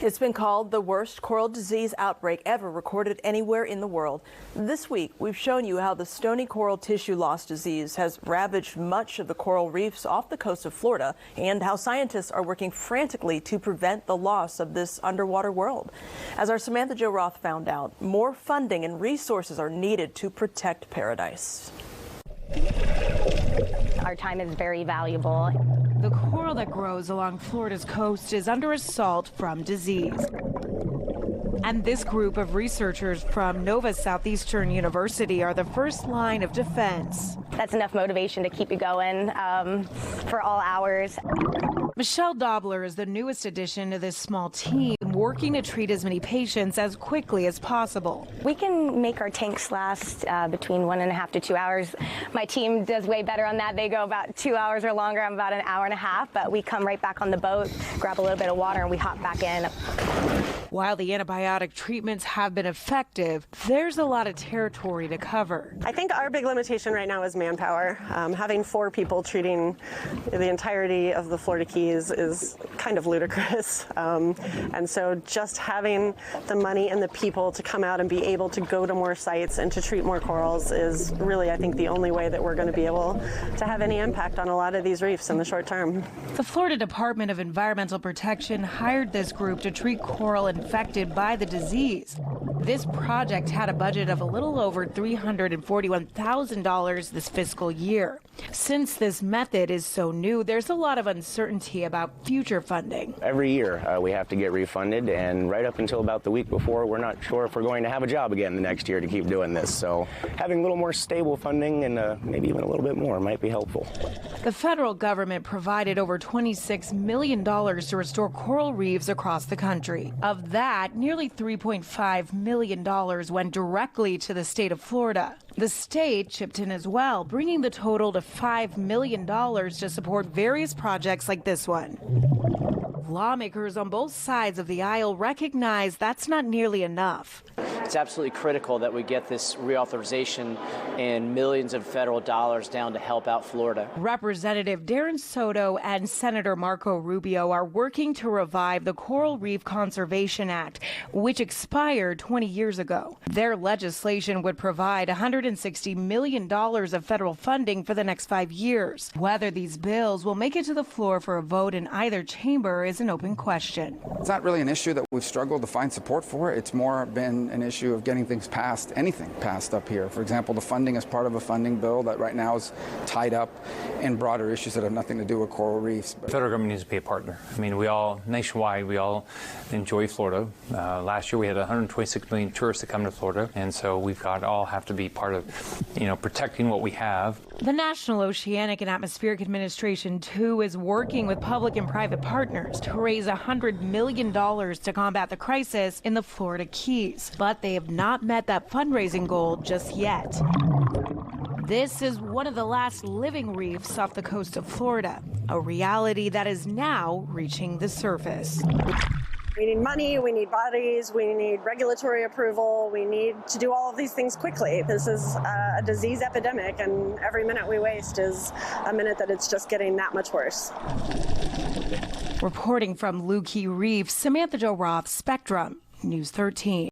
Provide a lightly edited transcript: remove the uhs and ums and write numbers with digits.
It's been called the worst coral disease outbreak ever recorded anywhere in the world. This week, we've shown you how the stony coral tissue loss disease has ravaged much of the coral reefs off the coast of Florida, and how scientists are working frantically to prevent the loss of this underwater world. As our Samantha-Jo found out, more funding and resources are needed to protect paradise. Our time is very valuable. The coral that grows along Florida's coast is under assault from disease. And this group of researchers from Nova Southeastern University are the first line of defense. That's enough motivation to keep you going for all hours. Michelle Dobler is the newest addition to this small team, working to treat as many patients as quickly as possible. We can make our tanks last between 1.5 to 2 hours. My team does way better on that. They go about 2 hours or longer. I'm about an hour and a half, but we come right back on the boat, grab a little bit of water, and we hop back in. While the antibiotic treatments have been effective, there's a lot of territory to cover. I think our big limitation right now is manpower. Having 4 people treating the entirety of the Florida Keys is kind of ludicrous. And so just having the money and the people to come out and be able to go to more sites and to treat more corals is really, I think, the only way that we're going to be able to have any impact on a lot of these reefs in the short term. The Florida Department of Environmental Protection hired this group to treat coral infected by the disease. This project had a budget of a little over $341,000 this fiscal year. Since this method is so new, there's a lot of uncertainty about future funding. Every year we have to get refunded, and right up until about the week before, we're not sure if we're going to have a job again the next year to keep doing this. So having a little more stable funding and maybe even a little bit more might be helpful. The federal government provided over $26 million to restore coral reefs across the country. Of that, nearly $3.5 million went directly to the state of Florida. The state chipped in as well, bringing the total to $5 million to support various projects like this one. Lawmakers on both sides of the aisle recognize that's not nearly enough. It's absolutely critical that we get this reauthorization and millions of federal dollars down to help out Florida. Representative Darren Soto and Senator Marco Rubio are working to revive the Coral Reef Conservation Act, which expired 20 years ago. Their legislation would provide $160 million of federal funding for the next 5 years. Whether these bills will make it to the floor for a vote in either chamber is an open question. It's not really an issue that we've struggled to find support for. It's more been an issue of getting things passed, anything passed up here. For example, the funding is part of a funding bill that right now is tied up in broader issues that have nothing to do with coral reefs. The federal government needs to be a partner. I mean, we all, nationwide, we all enjoy Florida. Last year we had 126 million tourists that come to Florida, and so we've got all have to be part of, protecting what we have. The National Oceanic and Atmospheric Administration, too, is working with public and private partners to raise $100 million to combat the crisis in the Florida Keys. But they have not met that fundraising goal just yet. This is one of the last living reefs off the coast of Florida, a reality that is now reaching the surface. We need money, we need bodies, we need regulatory approval, we need to do all of these things quickly. This is a disease epidemic, and every minute we waste is a minute that it's just getting that much worse. Reporting from Lukey Reef, Samantha-Jo, Spectrum News 13.